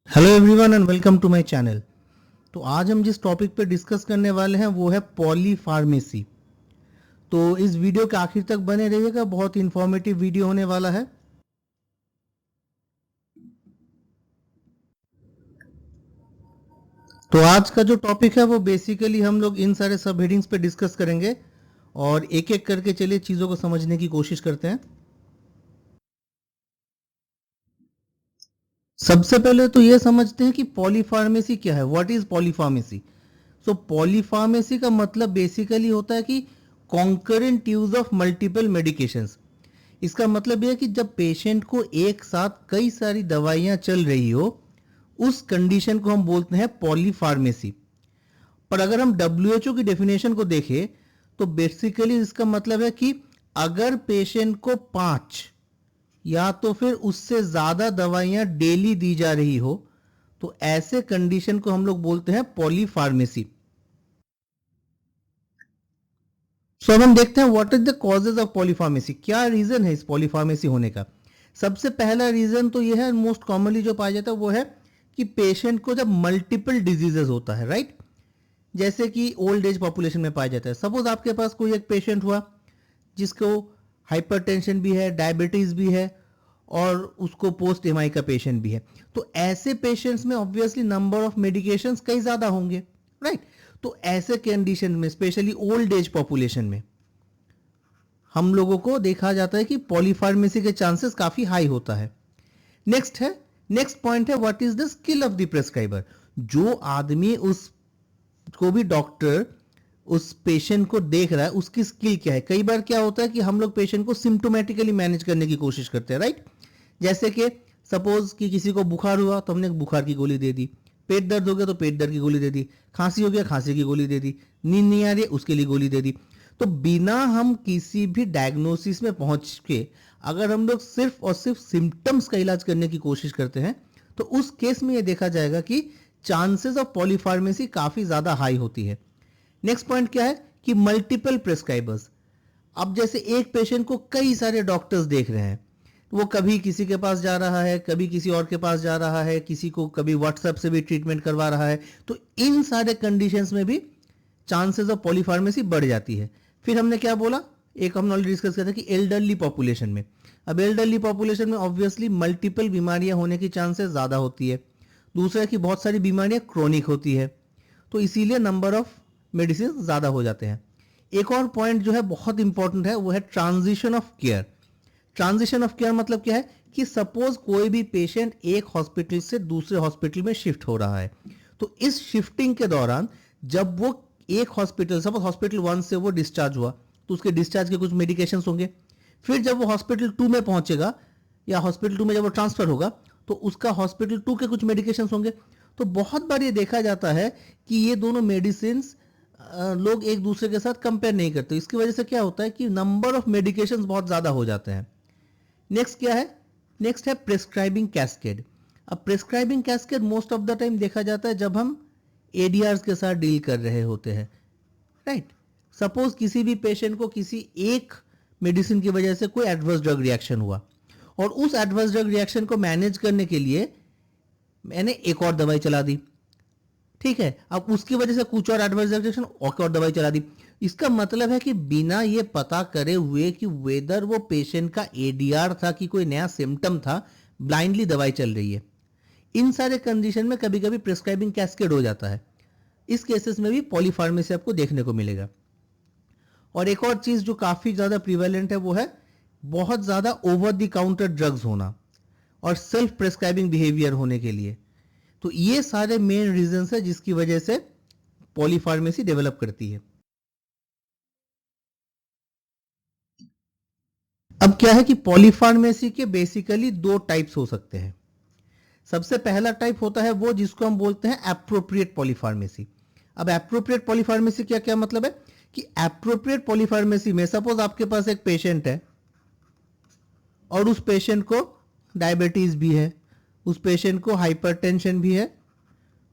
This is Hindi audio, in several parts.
Hello everyone and welcome to my channel. तो आज हम जिस टॉपिक पे डिस्कस करने वाले हैं वो है पॉलीफार्मेसी। तो इस वीडियो के आखिर तक बने रहिएगा, बहुत इंफॉर्मेटिव वीडियो होने वाला है। तो आज का जो टॉपिक है वो बेसिकली हम लोग इन सारे सब हेडिंग्स पे डिस्कस करेंगे और एक एक करके चलिए चीज़ों को समझने की कोशिश करते हैं। सबसे पहले तो ये समझते हैं कि पॉलीफार्मेसी क्या है, what is polypharmacy. So polypharmacy का मतलब बेसिकली होता है कि concurrent use of multiple medications. इसका मतलब यह है कि जब पेशेंट को एक साथ कई सारी दवाइयां चल रही हो, उस कंडीशन को हम बोलते हैं पॉलीफार्मेसी। पर अगर हम WHO की डेफिनेशन को देखें तो बेसिकली इसका मतलब है कि अगर पेशेंट को 5 या तो फिर उससे ज्यादा दवाइयां डेली दी जा रही हो तो ऐसे कंडीशन को हम लोग बोलते हैं पॉलीफार्मेसी। सो अब हम देखते हैं what is the causes of polypharmacy, क्या रीजन है इस पॉलीफार्मेसी होने का। सबसे पहला रीजन तो यह है, मोस्ट कॉमनली जो पाया जाता है वो है कि पेशेंट को जब मल्टीपल डिजीजेस होता है, राइट। जैसे कि ओल्ड एज पॉपुलेशन में पाया जाता है। सपोज आपके पास कोई एक पेशेंट हुआ जिसको हाइपरटेंशन भी है, डायबिटीज भी है और उसको पोस्ट एमआई का पेशेंट भी है। तो ऐसे पेशेंट्स में ऑब्वियसली नंबर ऑफ मेडिकेशंस कई ज्यादा होंगे, राइट। तो ऐसे कंडीशन में स्पेशली ओल्ड एज पॉपुलेशन में हम लोगों को देखा जाता है कि पॉलीफार्मेसी के चांसेस काफी हाई होता है। नेक्स्ट पॉइंट है what is the skill of the prescriber. जो आदमी उस को भी डॉक्टर उस पेशेंट को देख रहा है उसकी स्किल क्या है। कई बार क्या होता है कि हम लोग पेशेंट को सिम्टोमेटिकली मैनेज करने की कोशिश करते हैं, राइट। जैसे कि सपोज कि किसी को बुखार हुआ तो हमने बुखार की गोली दे दी, पेट दर्द हो गया तो पेट दर्द की गोली दे दी, खांसी हो गया खांसी की गोली दे दी, नींद नहीं आ रही है उसके लिए गोली दे दी। तो बिना हम किसी भी डायग्नोसिस में पहुंच के अगर हम लोग सिर्फ और सिर्फ सिम्टम्स का इलाज करने की कोशिश करते हैं तो उस केस में यह देखा जाएगा कि चांसेस ऑफ पॉलीफार्मेसी काफी ज्यादा हाई होती है। नेक्स्ट पॉइंट क्या है कि मल्टीपल प्रेस्क्राइबर्स। अब जैसे एक पेशेंट को कई सारे डॉक्टर्स देख रहे हैं, वो कभी किसी के पास जा रहा है, कभी किसी और के पास जा रहा है, किसी को कभी व्हाट्सएप से भी ट्रीटमेंट करवा रहा है। तो इन सारे कंडीशंस में भी चांसेस ऑफ पॉलीफार्मेसी बढ़ जाती है। फिर हमने क्या बोला, एक हमने ऑलरेडी डिस्कस किया था कि एल्डरली पॉपुलेशन में। अब एल्डरली पॉपुलेशन में ऑब्वियसली मल्टीपल बीमारियां होने की चांसेस ज्यादा होती है। दूसरा कि बहुत सारी बीमारियां क्रोनिक होती है, तो इसीलिए नंबर ऑफ मेडिसिन ज्यादा हो जाते हैं। एक और पॉइंट जो है बहुत इंपॉर्टेंट है वो है transition of care. Transition of care मतलब क्या है कि सपोज कोई भी पेशेंट एक हॉस्पिटल से दूसरे हॉस्पिटल में शिफ्ट हो रहा है, तो इस शिफ्टिंग के दौरान जब वो एक हॉस्पिटल, सपोज हॉस्पिटल 1 से वो डिस्चार्ज हुआ तो उसके डिस्चार्ज के कुछ मेडिकेशंस होंगे। फिर जब वो हॉस्पिटल 2 में पहुंचेगा या हॉस्पिटल 2 में जब वो ट्रांसफर होगा तो उसका हॉस्पिटल 2 के कुछ मेडिकेशंस होंगे। तो बहुत बार ये देखा जाता है कि ये दोनों मेडिसिन लोग एक दूसरे के साथ कंपेयर नहीं करते। इसकी वजह से क्या होता है कि नंबर ऑफ मेडिकेशंस बहुत ज्यादा हो जाते हैं। नेक्स्ट क्या है, नेक्स्ट है प्रेस्क्राइबिंग कैस्केड। अब prescribing cascade most of the time देखा जाता है जब हम एडीआर्स के साथ डील कर रहे होते हैं, राइट। सपोज किसी भी पेशेंट को किसी एक मेडिसिन की वजह से कोई एडवर्स ड्रग रिएक्शन हुआ और उस एडवर्स ड्रग रिएक्शन को मैनेज करने के लिए मैंने एक और दवाई चला दी, ठीक है। अब उसकी वजह से कुछ और एडवर्स रिएक्शन और दवाई चला दी। इसका मतलब है कि बिना ये पता करे हुए कि वेदर वो पेशेंट का एडीआर था कि कोई नया सिम्टम था, ब्लाइंडली दवाई चल रही है। इन सारे कंडीशन में कभी कभी प्रिस्क्राइबिंग कैस्केड हो जाता है। इस केसेस में भी पॉलीफार्मेसी आपको देखने को मिलेगा। और एक और चीज जो काफी ज्यादा प्रिवेलेंट है वो है बहुत ज्यादा ओवर द काउंटर ड्रग्स होना और सेल्फ प्रिस्क्राइबिंग बिहेवियर होने के लिए। तो ये सारे मेन रीजन है जिसकी वजह से पॉलीफार्मेसी डेवलप करती है। अब क्या है कि पॉलीफार्मेसी के बेसिकली 2 टाइप्स हो सकते हैं। सबसे पहला टाइप होता है वो जिसको हम बोलते हैं एप्रोप्रिएट पॉलीफार्मेसी। अब एप्रोप्रिएट पॉलीफार्मेसी क्या क्या मतलब है कि एप्रोप्रिएट पॉलीफार्मेसी में सपोज आपके पास एक पेशेंट है और उस पेशेंट को डायबिटीज भी है, उस पेशेंट को हाइपरटेंशन भी है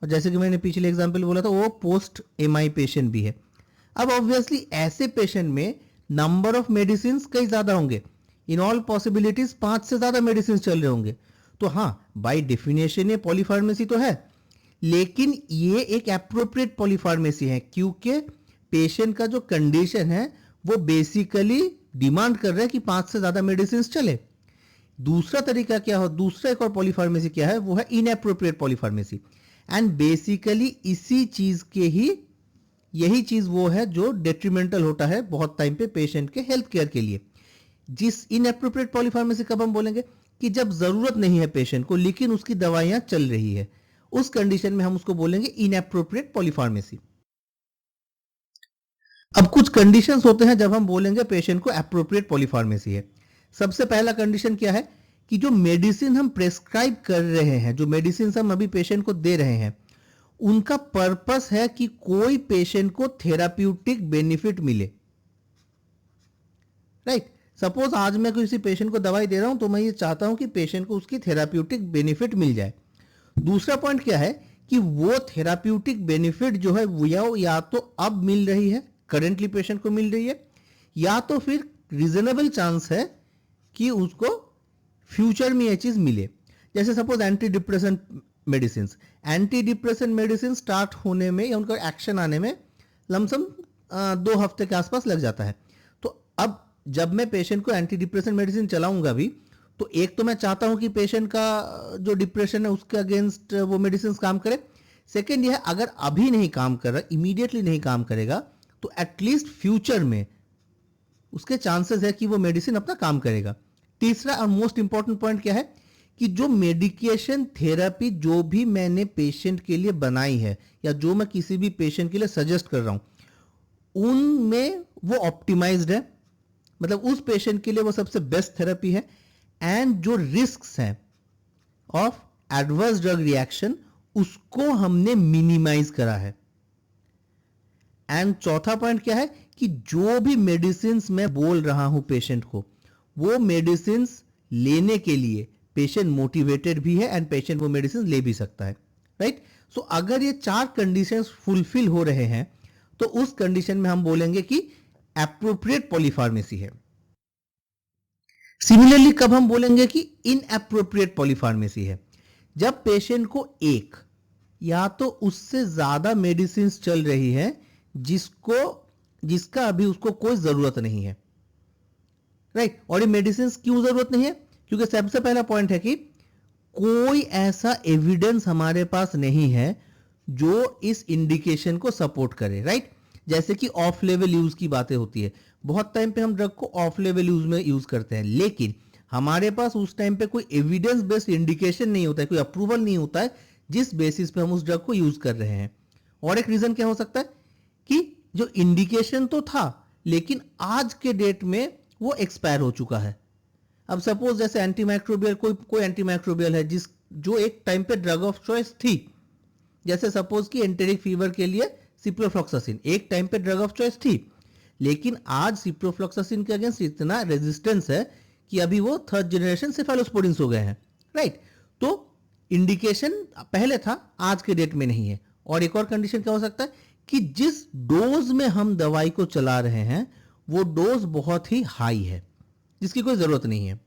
और जैसे कि मैंने पिछले एग्जांपल बोला था वो पोस्ट एमआई पेशेंट भी है। अब ऑब्वियसली ऐसे पेशेंट में नंबर ऑफ मेडिसिन कई ज्यादा होंगे। इन ऑल पॉसिबिलिटीज 5 से ज्यादा मेडिसिन चल रहे होंगे। तो हाँ, बाय डेफिनेशन ये पॉलीफार्मेसी तो है, लेकिन ये एक एप्रोप्रिएट पॉलीफार्मेसी है क्योंकि पेशेंट का जो कंडीशन है वो बेसिकली डिमांड कर रहा है कि 5 से ज्यादा मेडिसिन चले। दूसरा तरीका क्या हो, दूसरा एक और पॉलीफार्मेसी क्या है, वो है इनएप्रोप्रिएट पॉलीफार्मेसी। एंड बेसिकली इसी चीज के ही, यही चीज वो है जो डेट्रीमेंटल होता है बहुत टाइम पे पेशेंट के हेल्थ केयर के लिए। जिस इनएप्रोप्रिएट पॉलीफार्मेसी कब हम बोलेंगे कि जब जरूरत नहीं है पेशेंट को लेकिन उसकी दवाइयां चल रही है, उस कंडीशन में हम उसको बोलेंगे इनएप्रोप्रिएट पॉलीफार्मेसी। अब कुछ कंडीशंस होते हैं जब हम बोलेंगे पेशेंट को एप्रोप्रिएट पॉलीफार्मेसी है। सबसे पहला कंडीशन क्या है कि जो मेडिसिन हम प्रेस्क्राइब कर रहे हैं, जो मेडिसिन हम अभी पेशेंट को दे रहे हैं, उनका पर्पस है कि कोई पेशेंट को थेराप्यूटिक बेनिफिट मिले। राइट, सपोज आज मैं किसी पेशेंट को दवाई दे रहा हूं तो मैं ये चाहता हूं कि पेशेंट को उसकी थेराप्यूटिक बेनिफिट मिल जाए। दूसरा पॉइंट क्या है कि वो थेराप्यूटिक बेनिफिट जो है वो या तो अब मिल रही है, करेंटली पेशेंट को मिल रही है, या तो फिर रीजनेबल चांस है कि उसको फ्यूचर में ये चीज मिले। जैसे suppose anti depression medicine start होने में या उनका एक्शन आने में लमसम 2 हफ्ते के आसपास लग जाता है। तो अब जब मैं पेशेंट को एंटी डिप्रेशन मेडिसिन चलाऊंगा भी, तो एक तो मैं चाहता हूं कि पेशेंट का जो डिप्रेशन है उसके अगेंस्ट वो मेडिसिन काम करे। सेकेंड यह है, अगर अभी नहीं काम कर रहा, इमीडिएटली नहीं काम करेगा, तो एटलीस्ट फ्यूचर में उसके चांसेस है कि वो मेडिसिन अपना काम करेगा। तीसरा और मोस्ट इंपॉर्टेंट पॉइंट क्या है कि जो मेडिकेशन थेरेपी जो भी मैंने पेशेंट के लिए बनाई है या जो मैं किसी भी पेशेंट के लिए सजेस्ट कर रहा हूं, उनमें वो ऑप्टिमाइज्ड है, मतलब उस पेशेंट के लिए वो सबसे बेस्ट थेरेपी है। एंड जो रिस्क्स हैं ऑफ एडवर्स ड्रग रिएक्शन उसको हमने मिनिमाइज करा है। एंड चौथा पॉइंट क्या है कि जो भी मेडिसिन मैं बोल रहा हूं पेशेंट को, वो मेडिसिन लेने के लिए पेशेंट मोटिवेटेड भी है एंड पेशेंट वो मेडिसिन ले भी सकता है। राइट, सो अगर ये 4 कंडीशंस फुलफिल हो रहे हैं तो उस कंडीशन में हम बोलेंगे कि एप्रोप्रिएट पॉलीफार्मेसी है। सिमिलरली कब हम बोलेंगे कि इनएप्रोप्रिएट पॉलीफार्मेसी है, जब पेशेंट को एक या तो उससे ज्यादा मेडिसिन चल रही है जिसका अभी उसको कोई जरूरत नहीं है। राइट, और ये मेडिसिन क्यों जरूरत नहीं है, क्योंकि सबसे पहला पॉइंट है कि कोई ऐसा एविडेंस हमारे पास नहीं है जो इस इंडिकेशन को सपोर्ट करे। राइट, जैसे कि ऑफ लेवल यूज की बातें होती है, बहुत टाइम पे हम ड्रग को ऑफ लेवल यूज में यूज करते हैं, लेकिन हमारे पास उस टाइम पे कोई एविडेंस बेस्ड इंडिकेशन नहीं होता है, कोई अप्रूवल नहीं होता है जिस बेसिस पे हम उस ड्रग को यूज कर रहे हैं। और एक रीजन क्या हो सकता है कि जो इंडिकेशन तो था लेकिन आज के डेट में वो एक्सपायर हो चुका है। अब सपोज जैसे एंटीमाइक्रोबियल, कोई एंटीमाइक्रोबियल है जो एक टाइम पे ड्रग ऑफ चॉइस थी, जैसे सपोज कि एंटेरिक फीवर के लिए सिप्रोफ्लॉक्सासिन एक टाइम पे ड्रग ऑफ चॉइस थी, लेकिन आज सिप्रोफ्लॉक्सासिन के अगेंस्ट इतना रेजिस्टेंस है कि अभी वो 3rd जनरेशन सेफेलोस्पोरिन्स हो गए हैं। राइट, तो इंडिकेशन पहले था, आज के डेट में नहीं है। और एक और कंडीशन क्या हो सकता है कि जिस डोज में हम दवाई को चला रहे हैं वो डोज बहुत ही हाई है जिसकी कोई जरूरत नहीं है।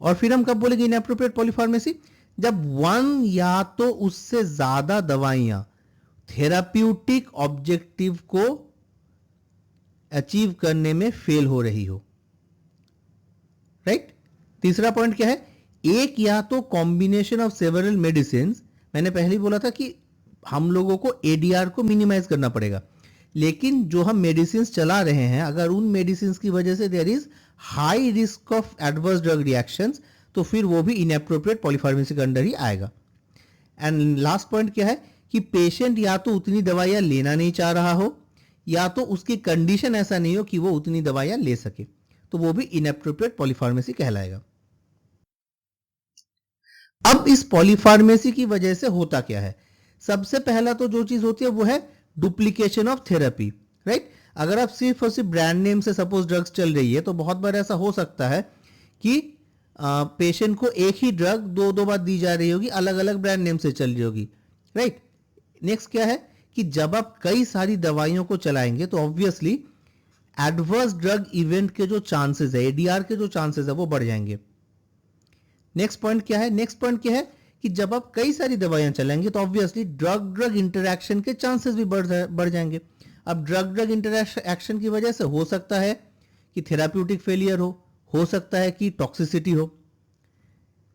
और फिर हम कब बोलेंगे इनएप्रोप्रिएट पॉलीफार्मेसी, जब 1 या तो उससे ज्यादा दवाइयां थेराप्यूटिक ऑब्जेक्टिव को अचीव करने में फेल हो रही हो। राइट, तीसरा पॉइंट क्या है, एक या तो कॉम्बिनेशन ऑफ सेवरल मेडिसिन। मैंने पहले ही बोला था कि हम लोगों को एडीआर को मिनिमाइज करना पड़ेगा, लेकिन जो हम मेडिसिन चला रहे हैं अगर उन मेडिसिन की वजह से there is high risk of adverse drug reactions, तो फिर वो भी इनएप्रोप्रिएट पॉलीफार्मेसी के अंडर ही आएगा। एंड लास्ट पॉइंट क्या है कि पेशेंट या तो उतनी दवाइयां लेना नहीं चाह रहा हो या तो उसकी कंडीशन ऐसा नहीं हो कि वो उतनी दवाइयां ले सके, तो वो भी इनएप्रोप्रिएट पॉलीफार्मेसी कहलाएगा। अब इस पॉलीफार्मेसी की वजह से होता क्या है, सबसे पहला तो जो चीज होती है वो है डुप्लीकेशन ऑफ थेरेपी। राइट, अगर आप सिर्फ और सिर्फ ब्रांड नेम से सपोज ड्रग्स चल रही है तो बहुत बार ऐसा हो सकता है कि पेशेंट को एक ही ड्रग दो बार दी जा रही होगी, अलग अलग ब्रांड नेम से चल रही होगी। राइट, नेक्स्ट क्या है कि जब आप कई सारी दवाइयों को चलाएंगे तो ऑब्वियसली एडवर्स ड्रग इवेंट के जो चांसेस है, एडीआर के जो चांसेस है वो बढ़ जाएंगे। नेक्स्ट पॉइंट क्या है? नेक्स्ट पॉइंट क्या है कि जब आप कई सारी दवाइयां चलाएंगे तो ऑब्वियसली ड्रग ड्रग इंटरैक्शन के चांसेस भी बढ़ जाएंगे। अब ड्रग ड्रग इंटरैक्शन की वजह से हो सकता है कि थेराप्यूटिक फेलियर हो सकता है कि टॉक्सिसिटी हो।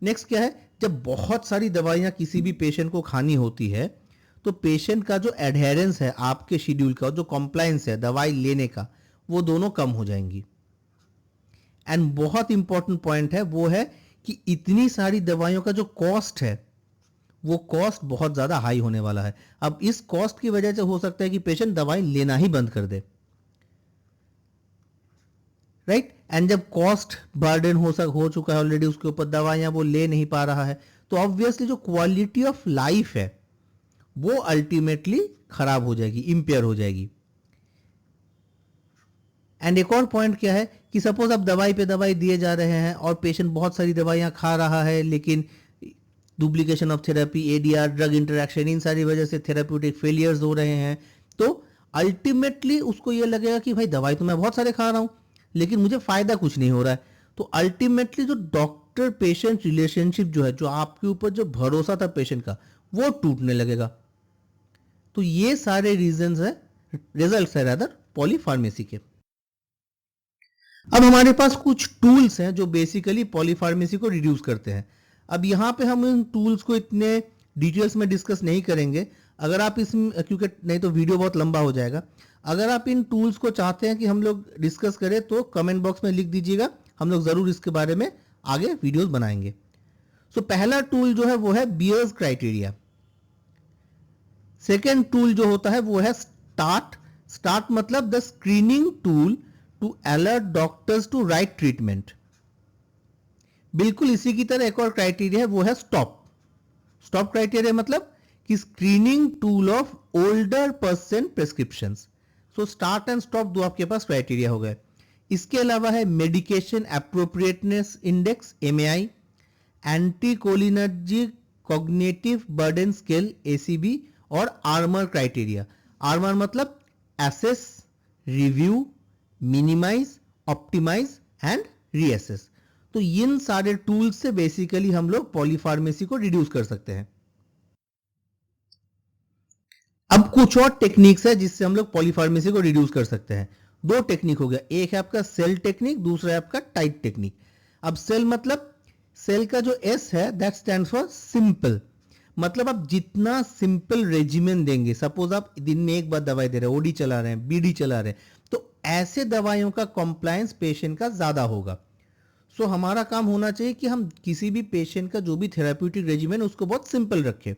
नेक्स्ट क्या है? जब बहुत सारी दवाइयां किसी भी पेशेंट को खानी होती है तो पेशेंट का जो एडहेरेंस है आपके शेड्यूल का, जो कॉम्प्लायंस है दवाई लेने का, वो दोनों कम हो जाएंगी। एंड बहुत इंपॉर्टेंट पॉइंट है वो है कि इतनी सारी दवाइयों का जो कॉस्ट है वो कॉस्ट बहुत ज्यादा हाई होने वाला है। अब इस कॉस्ट की वजह से हो सकता है कि पेशेंट दवाई लेना ही बंद कर दे, राइट। एंड जब कॉस्ट बर्डन हो चुका है ऑलरेडी उसके ऊपर, दवाइयां वो ले नहीं पा रहा है, तो ऑब्वियसली जो क्वालिटी ऑफ लाइफ है वो अल्टीमेटली खराब हो जाएगी, इंपेयर हो जाएगी। एंड एक और पॉइंट क्या है कि सपोज आप दवाई पे दवाई दिए जा रहे हैं और पेशेंट बहुत सारी दवाइयां खा रहा है, लेकिन duplication of therapy, ADR, drug interaction, इन सारी वजह से थेराप्यूटिक फेलियर्स हो रहे हैं, तो अल्टीमेटली उसको ये लगेगा कि भाई दवाई तो मैं बहुत सारे खा रहा हूं लेकिन मुझे फायदा कुछ नहीं हो रहा है। तो अल्टीमेटली जो डॉक्टर पेशेंट रिलेशनशिप जो है, जो आपके ऊपर जो भरोसा था पेशेंट का, वो टूटने लगेगा। तो ये सारे रीजंस है, रिजल्ट्स है रादर पॉलीफार्मेसी के। अब हमारे पास कुछ टूल्स हैं जो बेसिकली पॉलीफार्मेसी को रिड्यूस करते हैं। अब यहां पे हम इन टूल्स को इतने डिटेल्स में डिस्कस नहीं करेंगे, अगर आप इसमें, क्योंकि नहीं तो वीडियो बहुत लंबा हो जाएगा। अगर आप इन टूल्स को चाहते हैं कि हम लोग डिस्कस करें तो कमेंट बॉक्स में लिख दीजिएगा, हम लोग जरूर इसके बारे में आगे वीडियोस बनाएंगे। सो पहला टूल जो है वो है बियर्स क्राइटेरिया। सेकेंड टूल जो होता है वो है स्टार्ट। स्टार्ट मतलब the screening tool to alert doctors to right treatment. बिल्कुल इसी की तरह एक और क्राइटेरिया है वो है स्टॉप। स्टॉप क्राइटेरिया मतलब कि screening tool of older person prescription. So start and stop दो आपके पास क्राइटेरिया हो गए। इसके अलावा है medication appropriateness index, MAI, anticholinergic cognitive burden scale, ACB, और आर्मर क्राइटेरिया। आर्मर मतलब assess, review, minimise, optimise and reassess. तो इन सारे टूल्स से बेसिकली हम लोग पॉलीफार्मेसी को रिड्यूस कर सकते हैं। अब कुछ और टेक्निक्स है जिससे हम लोग पॉलीफार्मेसी को रिड्यूस कर सकते हैं। दो टेक्निक हो गया, एक है आपका सेल टेक्निक, दूसरा है आपका टाइट टेक्निक। अब सेल मतलब सेल का जो एस है दैट स्टैंड्स फॉर सिंपल। मतलब आप जितना सिंपल रेजिमेन देंगे, सपोज आप दिन में एक बार दवाई दे रहे हैं, ओडी चला रहे हैं, बीडी चला रहे हैं, तो ऐसे दवाइयों का कंप्लायंस पेशेंट का ज्यादा होगा। सो हमारा काम होना चाहिए कि हम किसी भी पेशेंट का जो भी थेराप्यूटिक रेजिमेन उसको बहुत सिंपल रखें।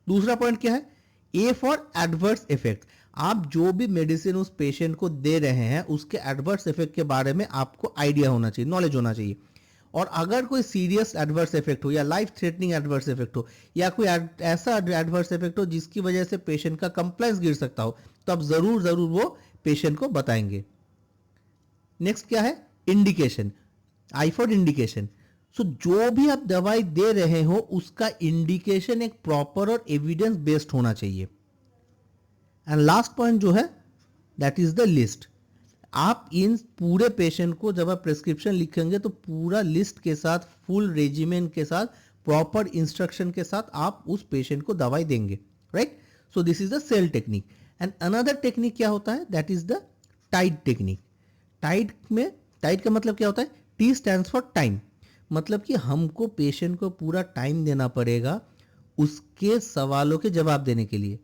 दूसरा पॉइंट क्या है? A for adverse effect. आप जो भी मेडिसिन उस पेशेंट को दे रहे हैं उसके एडवर्स इफेक्ट के बारे में आपको आइडिया होना चाहिए, नॉलेज होना चाहिए। और अगर कोई सीरियस एडवर्स इफेक्ट हो या लाइफ थ्रेटनिंग एडवर्स इफेक्ट हो या कोई ऐसा एडवर्स इफेक्ट हो जिसकी वजह से पेशेंट का कंप्लायंस गिर सकता हो, तो आप जरूर जरूर वो पेशेंट को बताएंगे। नेक्स्ट क्या है? Indication. I for indication. So जो भी आप दवाई दे रहे हो उसका इंडिकेशन एक प्रॉपर और एविडेंस बेस्ड होना चाहिए। एंड लास्ट पॉइंट जो है दैट इज द लिस्ट। आप इन पूरे पेशेंट को जब आप प्रेस्क्रिप्शन लिखेंगे तो पूरा लिस्ट के साथ, फुल रेजिमेन के साथ, प्रॉपर इंस्ट्रक्शन के साथ आप उस पेशेंट को दवाई देंगे, right. So this is the SAIL technique. And another technique क्या होता है? That is the TIDE technique. TIDE का मतलब क्या होता है? T stands for time. मतलब कि हमको पेशेंट को पूरा टाइम देना पड़ेगा उसके सवालों के जवाब देने के लिए।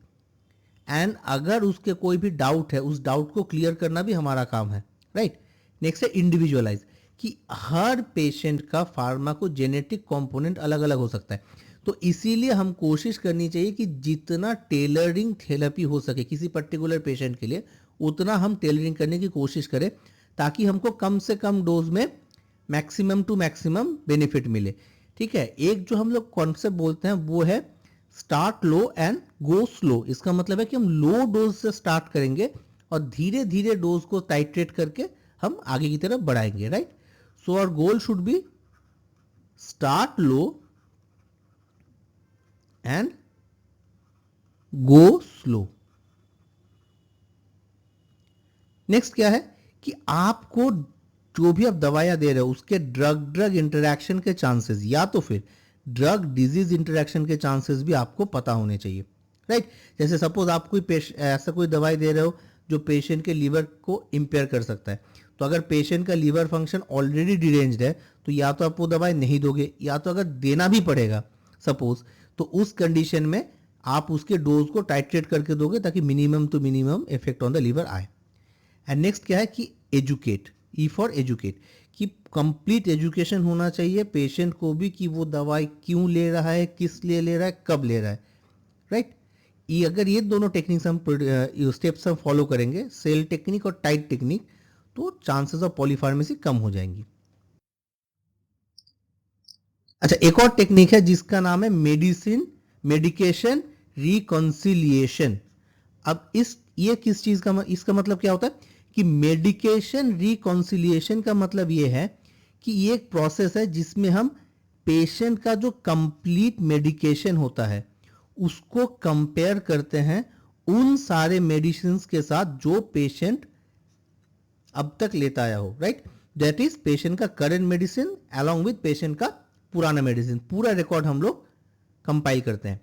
एंड अगर उसके कोई भी डाउट है उस डाउट को क्लियर करना भी हमारा काम है, राइट। नेक्स्ट है इंडिविजुअलाइज, कि हर पेशेंट का फार्माकोजेनेटिक कंपोनेंट अलग अलग हो सकता है। तो इसीलिए हम कोशिश करनी चाहिए कि जितना टेलरिंग थेरेपी हो सके किसी पर्टिकुलर पेशेंट के लिए, उतना हम टेलरिंग करने की कोशिश करें ताकि हमको कम से कम डोज में मैक्सिमम टू मैक्सिमम बेनिफिट मिले। ठीक है, एक जो हम लोग कॉन्सेप्ट बोलते हैं वो है start low and go slow. इसका मतलब है कि हम लो डोज से स्टार्ट करेंगे और धीरे धीरे डोज को टाइट्रेट करके हम आगे की तरफ बढ़ाएंगे, right. So our goal should be start low and go slow. Next क्या है कि आपको जो भी आप दवाइयाँ दे रहे हो उसके ड्रग ड्रग इंटरेक्शन के चांसेस या तो फिर ड्रग डिजीज इंटरेक्शन के चांसेस भी आपको पता होने चाहिए, राइट। जैसे सपोज आप कोई ऐसा कोई दवाई दे रहे हो जो पेशेंट के लीवर को इम्पेयर कर सकता है, तो अगर पेशेंट का लीवर फंक्शन ऑलरेडी डिरेंज्ड है तो या तो आप वो दवाई नहीं दोगे, या तो अगर देना भी पड़ेगा सपोज, तो उस कंडीशन में आप उसके डोज को टाइट्रेट करके दोगे ताकि minimum to minimum effect on the liver आए। एंड नेक्स्ट क्या है कि एजुकेट, ई फॉर एजुकेट, कि कंप्लीट एजुकेशन होना चाहिए पेशेंट को भी कि वो दवाई क्यों ले रहा है, किस लिए ले रहा है, कब ले रहा है, राइट। ये अगर ये दोनों टेक्निक्स हम स्टेप्स हम फॉलो करेंगे, सेल टेक्निक और टाइट टेक्निक, तो चांसेस ऑफ पॉलीफार्मेसी कम हो जाएंगी। अच्छा, एक और टेक्निक है जिसका नाम है मेडिकेशन रिकॉन्सिलिएशन। अब ये किस चीज का इसका मतलब क्या होता है कि मेडिकेशन रिकॉन्सिलिएशन का मतलब ये है कि ये एक प्रोसेस है जिसमें हम पेशेंट का जो कंप्लीट मेडिकेशन होता है उसको कंपेयर करते हैं उन सारे मेडिसिन के साथ जो पेशेंट अब तक लेता आया हो, राइट। दैट इज पेशेंट का current medicine along with patient का पुराना मेडिसिन, पूरा रिकॉर्ड हम लोग कंपाइल करते हैं।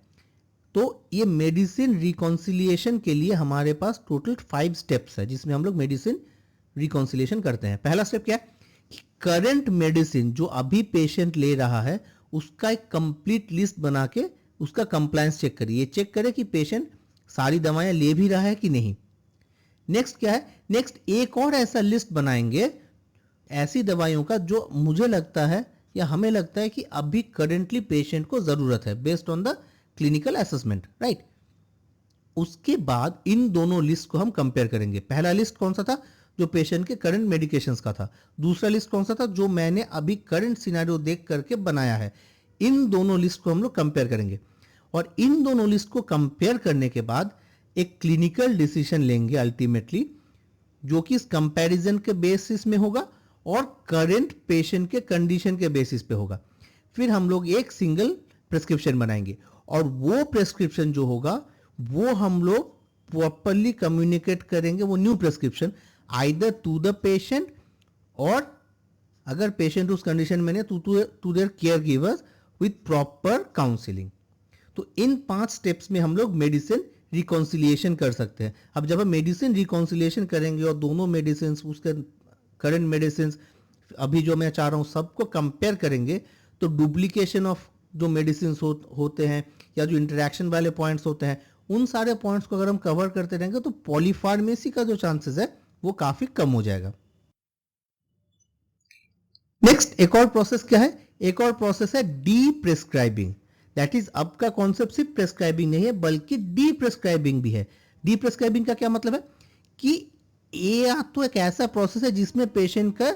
तो ये मेडिसिन रिकॉन्सिलिएशन के लिए हमारे पास टोटल 5 स्टेप्स है जिसमें हम लोग मेडिसिन रिकॉन्सिलिएशन करते हैं। पहला स्टेप क्या है कि करंट मेडिसिन जो अभी पेशेंट ले रहा है उसका एक कंप्लीट लिस्ट बना के उसका कंप्लायंस चेक करिए, चेक करें कि पेशेंट सारी दवाएं ले भी रहा है कि नहीं। नेक्स्ट क्या है, नेक्स्ट एक और ऐसा लिस्ट बनाएंगे ऐसी दवाइयों का जो मुझे लगता है या हमें लगता है कि अभी करेंटली पेशेंट को जरूरत है based on the clinical assessment, right. उसके बाद इन दोनों लिस्ट को हम कंपेयर करेंगे। पहला लिस्ट कौन सा था, जो पेशेंट के करंट मेडिकेशंस का था। दूसरा लिस्ट कौन सा था, जो मैंने अभी करंट सिनेरियो देख करके बनाया है। इन दोनों लिस्ट को हम लोग कंपेयर करेंगे और इन दोनों लिस्ट को कंपेयर करने के बाद एक क्लिनिकल डिसीजन लेंगे अल्टीमेटली, जो कि इस कंपैरिजन के बेसिस में होगा और करंट पेशेंट के कंडीशन के बेसिस पे होगा। फिर हम लोग एक सिंगल प्रेस्क्रिप्शन बनाएंगे और वो प्रेस्क्रिप्शन जो होगा वो हम लोग प्रॉपरली कम्युनिकेट करेंगे, वो new prescription either to the patient और अगर पेशेंट उस कंडीशन में नहीं to their care givers with proper counselling. तो इन 5 स्टेप्स में हम लोग मेडिसिन रिकॉन्सिलिएशन कर सकते हैं। अब जब हम मेडिसिन रिकॉन्सिलिएशन करेंगे और दोनों मेडिसिन उसके करंट मेडिसिन अभी जो मैं चाह रहा हूं सबको कंपेयर करेंगे तो डुप्लीकेशन ऑफ जो मेडिसिन होते हैं या जो इंटरेक्शन वाले पॉइंट्स होते हैं उन सारे पॉइंट्स को अगर हम कवर करते रहेंगे तो पॉलीफार्मेसी का जो चांसेस है वो काफी कम हो जाएगा। नेक्स्ट एक और प्रोसेस क्या है, एक और प्रोसेस है डी प्रेस्क्राइबिंग। दैट इज अब का कॉन्सेप्ट सिर्फ प्रेस्क्राइबिंग नहीं है बल्कि डी प्रेस्क्राइबिंग भी है। डी प्रेस्क्राइबिंग का क्या मतलब है कि ये तो एक ऐसा प्रोसेस है जिसमें पेशेंट का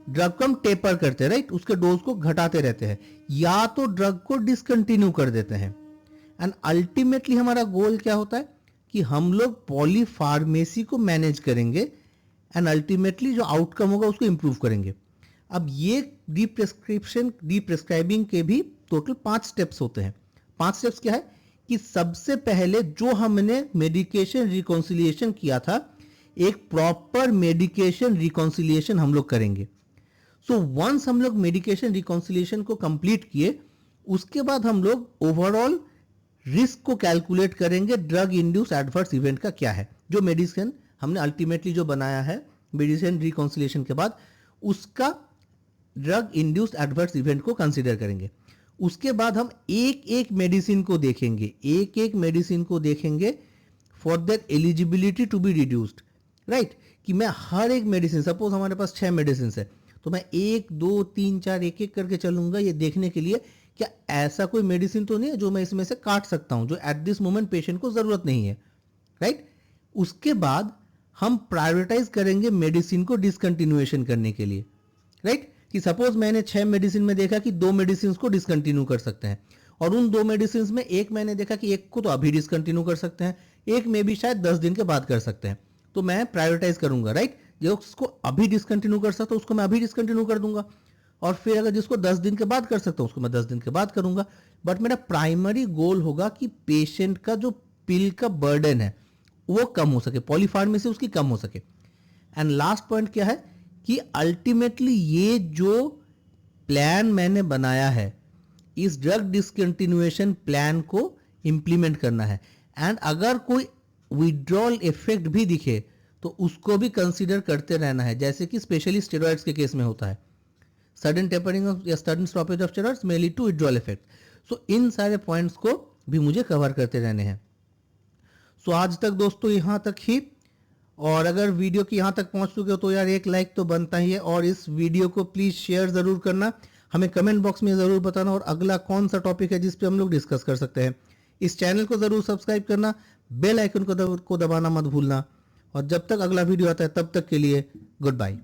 ड्रग को हम टेपर करते हैं, राइट, उसके डोज को घटाते रहते हैं या तो ड्रग को डिसकंटिन्यू कर देते हैं। एंड अल्टीमेटली हमारा गोल क्या होता है कि हम लोग पॉलीफार्मेसी को मैनेज करेंगे एंड अल्टीमेटली जो आउटकम होगा उसको इंप्रूव करेंगे। अब ये डी प्रेस्क्राइबिंग के भी टोटल 5 स्टेप्स होते हैं। 5 स्टेप्स क्या है कि सबसे पहले जो हमने मेडिकेशन रिकॉन्सिलिएशन किया था एक प्रॉपर मेडिकेशन रिकॉन्सिलिएशन हम लोग करेंगे। सो वंस हम लोग मेडिकेशन रिकॉन्सिलिएशन को कंप्लीट किए उसके बाद हम लोग ओवरऑल रिस्क को कैलकुलेट करेंगे ड्रग इंड्यूस एडवर्स इवेंट का क्या है। जो मेडिसिन हमने अल्टीमेटली जो बनाया है मेडिसिन रिकॉन्सिलिएशन के बाद उसका ड्रग इंड्यूस्ड एडवर्स इवेंट को कंसीडर करेंगे। उसके बाद हम एक एक मेडिसिन को देखेंगे, एक एक मेडिसिन को देखेंगे for that eligibility to be reduced, right, कि मैं हर एक मेडिसिन, सपोज हमारे पास 6 मेडिसिन है तो मैं 1 2 3 4 एक एक करके चलूंगा ये देखने के लिए क्या ऐसा कोई मेडिसिन तो नहीं है जो मैं इसमें से काट सकता हूं जो एट दिस मोमेंट पेशेंट को जरूरत नहीं है, राइट। उसके बाद हम प्रायोरिटाइज करेंगे मेडिसिन को डिसकंटिन्यूएशन करने के लिए, राइट, कि सपोज मैंने 6 मेडिसिन में देखा कि 2 मेडिसिन को डिसकंटिन्यू कर सकते हैं और उन 2 मेडिसिन में एक मैंने देखा कि एक को तो अभी डिसकंटिन्यू कर सकते हैं, एक में भी शायद 10 दिन के बाद कर सकते हैं, तो मैं प्रायोरिटाइज करूंगा, राइट। जो उसको अभी डिसकंटिन्यू कर सकता हूं उसको मैं अभी डिसकंटिन्यू कर दूंगा और फिर अगर जिसको 10 दिन के बाद कर सकता हूं उसको मैं 10 दिन के बाद करूंगा। बट मेरा प्राइमरी गोल होगा कि पेशेंट का जो पिल का बर्डन है वो कम हो सके, पॉलीफार्मेसी उसकी कम हो सके। एंड लास्ट पॉइंट क्या है कि अल्टीमेटली ये जो प्लान मैंने बनाया है, इस ड्रग डिसकंटिन्यूएशन प्लान को इंप्लीमेंट करना है। एंड अगर कोई विड्रॉल इफेक्ट भी दिखे तो उसको भी कंसीडर करते रहना है, जैसे कि स्पेशली स्टेरॉइड्स के केस में होता है। सडन टेपरिंग ऑफ या sudden stoppage of steroids may lead to withdrawal effect. So इन सारे पॉइंट्स को भी मुझे कवर करते रहने हैं। सो आज तक दोस्तों यहाँ तक ही। और अगर वीडियो की यहाँ तक पहुँच चुके हो तो यार एक लाइक तो बनता ही है, और इस वीडियो को प्लीज़ शेयर ज़रूर करना, हमें कमेंट बॉक्स में ज़रूर बताना और अगला कौन सा टॉपिक है जिस पे हम लोग डिस्कस कर सकते हैं। इस चैनल को ज़रूर सब्सक्राइब करना, बेल आइकन को दबाना मत भूलना। और जब तक अगला वीडियो आता है तब तक के लिए गुड बाय।